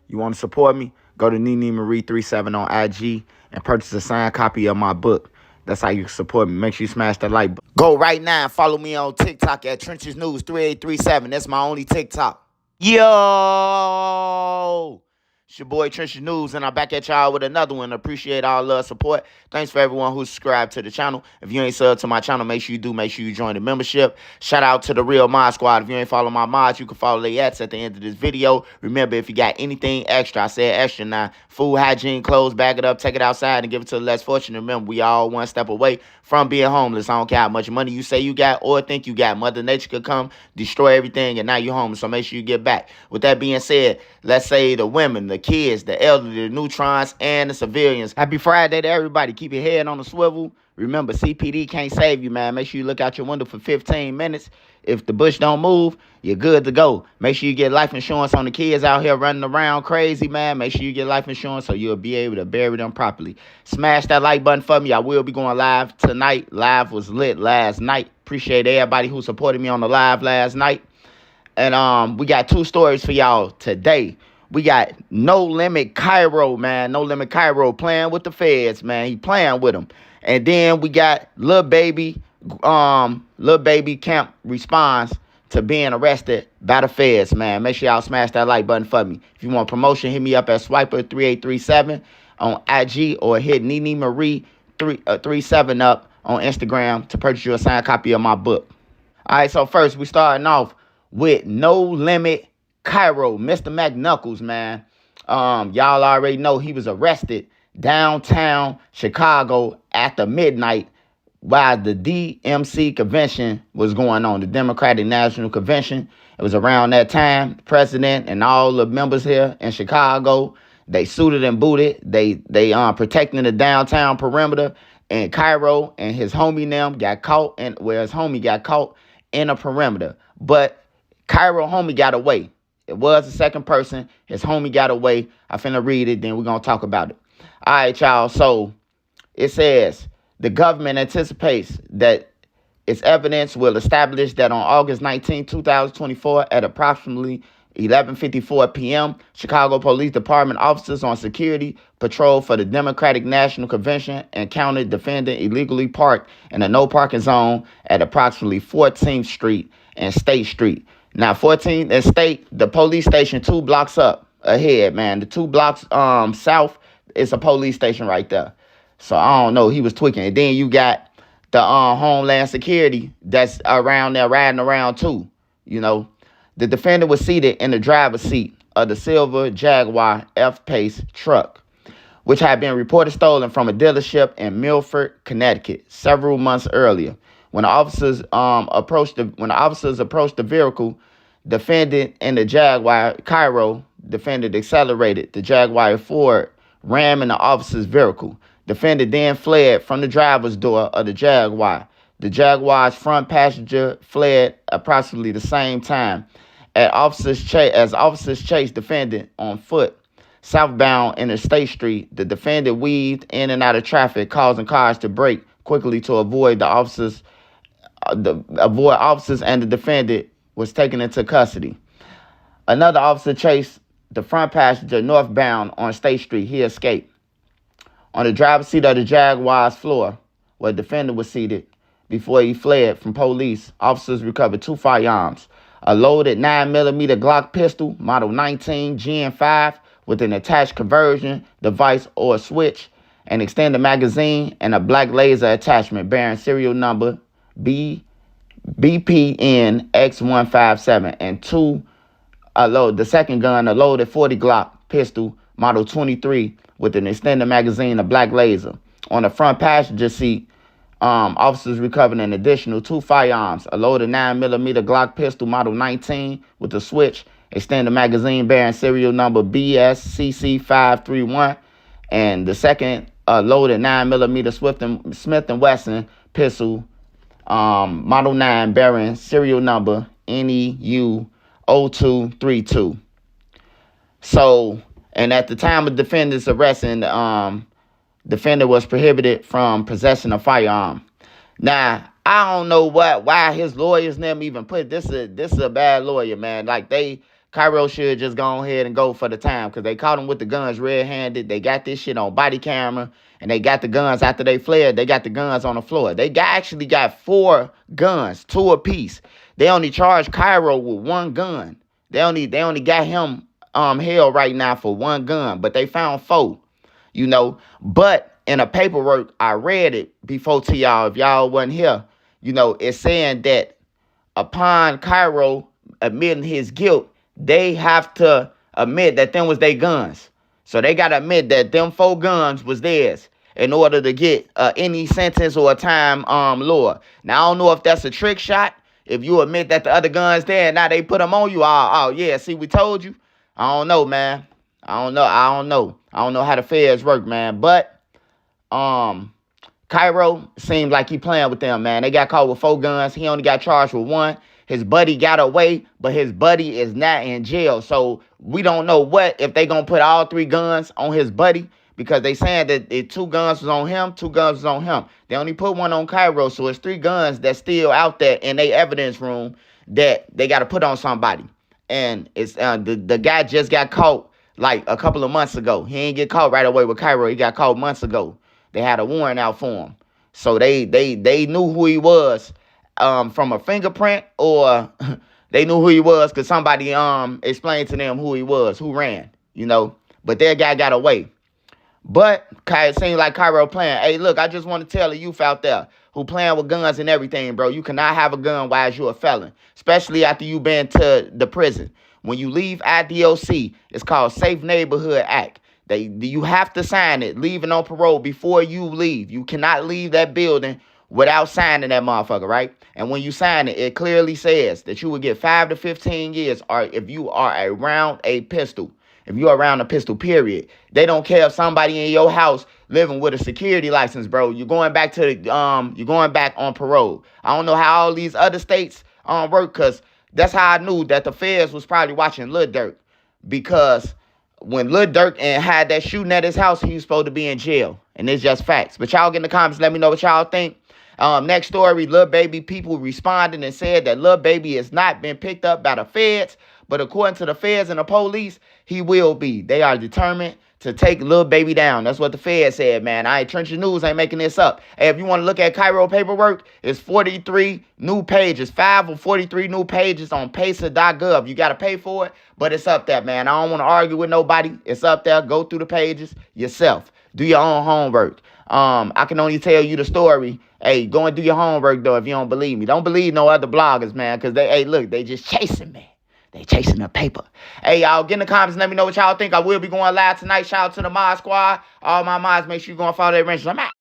You want to support me? Go to Nene Marie 37 on IG and purchase a signed copy of my book. That's how you can support me. Make sure you smash that like button. Go right now and follow me on TikTok at Trenches News 3837. That's my only TikTok. Yo! It's your boy Trenches News, and I'm back at y'all with another one. Appreciate all love, support. Thanks for everyone who subscribed to the channel. If you ain't subbed to my channel, make sure you do. Make sure you join the membership. Shout out to the Real Mod Squad. If you ain't follow my mods, you can follow the ads at the end of this video. Remember, if you got anything extra, I said extra now, food, hygiene, clothes, bag it up, take it outside, and give it to the less fortunate. Remember, we all one step away from being homeless. I don't care how much money you say you got or think you got. Mother Nature could come, destroy everything, and now you're homeless, so make sure you get back. With that being said, let's say the women, the kids, the elderly, the neutrons, and the civilians. Happy Friday to everybody. Keep your head on the swivel. Remember, CPD can't save you, man. Make sure you look out your window for 15 minutes. If the bush don't move, you're good to go. Make sure you get life insurance on the kids out here running around crazy, man. Make sure you get life insurance so you'll be able to bury them properly. Smash that like button for me. I will be going live tonight. Live was lit last night. Appreciate everybody who supported me on the live last night. And we got two stories for y'all today. We got No Limit Cairo, man. No Limit Cairo playing with the feds, man. He playing with them. And then we got Lil Baby Camp responds to being arrested by the feds, man. Make sure y'all smash that like button for me. If you want promotion, hit me up at Swiper3837 on IG or hit Nene Marie 37 up on Instagram to purchase you a signed copy of my book. All right, so first we starting off with No Limit Cairo, Mr. McKnuckles, man. Y'all already know he was arrested downtown Chicago after midnight while the DMC convention was going on, the Democratic National Convention. It was around that time. The president and all the members here in Chicago, they suited and booted. They protecting the downtown perimeter. And Cairo and his homie them got caught, and his homie got caught in a perimeter. But Cairo homie got away. It was the second person. His homie got away. I finna read it, then we're going to talk about it. All right, y'all. So it says, the government anticipates that its evidence will establish that on August 19, 2024, at approximately 11:54 p.m., Chicago Police Department officers on security patrol for the Democratic National Convention encountered defendant illegally parked in a no parking zone at approximately 14th Street and State Street. Now, 14th and State, the police station 2 blocks up ahead, man. The 2 blocks south is a police station right there. So I don't know, he was tweaking. And then you got the Homeland Security that's around there riding around too, you know. The defendant was seated in the driver's seat of the silver Jaguar F-Pace truck, which had been reported stolen from a dealership in Milford, Connecticut, several months earlier. When the officers approached the vehicle, defendant in the Jaguar Cairo, defendant accelerated the Jaguar Ford, ramming the officer's vehicle. Defendant then fled from the driver's door of the Jaguar. The Jaguar's front passenger fled approximately the same time. As officers chased defendant on foot southbound Interstate Street, the defendant weaved in and out of traffic, causing cars to brake quickly to avoid officers, and the defendant was taken into custody. Another officer chased the front passenger northbound on State Street. He escaped. On the driver's seat of the Jaguar's floor, where the defendant was seated before he fled from police, officers recovered 2 firearms, a loaded 9mm Glock pistol, model 19 Gen 5, with an attached conversion device or switch, an extended magazine, and a black laser attachment bearing serial number BPN X157, and the second gun, a loaded 40 Glock pistol, model 23, with an extended magazine, a black laser. On the front passenger seat, officers recovered an additional 2 firearms, a loaded 9mm Glock pistol, model 19, with a switch, extended magazine bearing serial number BSCC531, and the second loaded 9mm Smith & Wesson pistol, model 9, bearing serial number NEU0232. So, and at the time of defendant's arrest, defendant was prohibited from possessing a firearm. Now, I don't know why his lawyers never even put this. This is a bad lawyer, man. Like, they Cairo should just go ahead and go for the time because they caught him with the guns red-handed. They got this shit on body camera, and they got the guns after they fled. They got the guns on the floor. Actually got 4 guns, 2 apiece. They only charged Cairo with 1 gun. They only got him held right now for 1 gun, but they found 4. But in a paperwork, I read it before to y'all. If y'all wasn't here, it's saying that upon Cairo admitting his guilt, they have to admit that them was their guns. So they got to admit that them 4 guns was theirs in order to get any sentence or a time lower. Now, I don't know if that's a trick shot. If you admit that the other gun's there and now they put them on you, oh yeah, see, we told you. I don't know, man. I don't know how the feds work, man. But Cairo seems like he playing with them, man. They got caught with 4 guns. He only got charged with 1. His buddy got away, but his buddy is not in jail. So we don't know if they going to put all 3 guns on his buddy, because they saying that 2 guns was on him, 2 guns was on him. They only put 1 on Cairo, so it's 3 guns that's still out there in their evidence room that they got to put on somebody. And it's the guy just got caught like a couple of months ago. He ain't get caught right away with Cairo. He got caught months ago. They had a warrant out for him. So they knew who he was from a fingerprint, or they knew who he was because somebody explained to them who he was, who ran, But that guy got away. But it seems like Cairo playing. Hey, look, I just want to tell the youth out there who playing with guns and everything, bro. You cannot have a gun while you're a felon, especially after you've been to the prison. When you leave IDOC, it's called Safe Neighborhood Act. You have to sign it, leaving on parole before you leave. You cannot leave that building without signing that motherfucker, right? And when you sign it, it clearly says that you will get 5 to 15 years or if you are around a pistol. If you're around a pistol, period. They don't care if somebody in your house living with a security license, bro. You're going back on parole. I don't know how all these other states work, because that's how I knew that the feds was probably watching Lil Durk, because when Lil Durk had that shooting at his house, he was supposed to be in jail. And it's just facts. But y'all get in the comments, let me know what y'all think. Next story, Lil Baby, people responded and said that Lil Baby has not been picked up by the feds. But according to the feds and the police, he will be. They are determined to take Lil Baby down. That's what the feds said, man. Trencher News ain't making this up. Hey, if you want to look at Cairo paperwork, it's 43 new pages, 5 or 43 new pages on pacer.gov. You got to pay for it, but it's up there, man. I don't want to argue with nobody. It's up there. Go through the pages yourself. Do your own homework. I can only tell you the story. Hey, go and do your homework, though, if you don't believe me. Don't believe no other bloggers, man, because they just chasing me. They chasing the paper. Hey, y'all, get in the comments and let me know what y'all think. I will be going live tonight. Shout out to the Mod Squad. All my mods, make sure you go and follow their ranges. I'm out.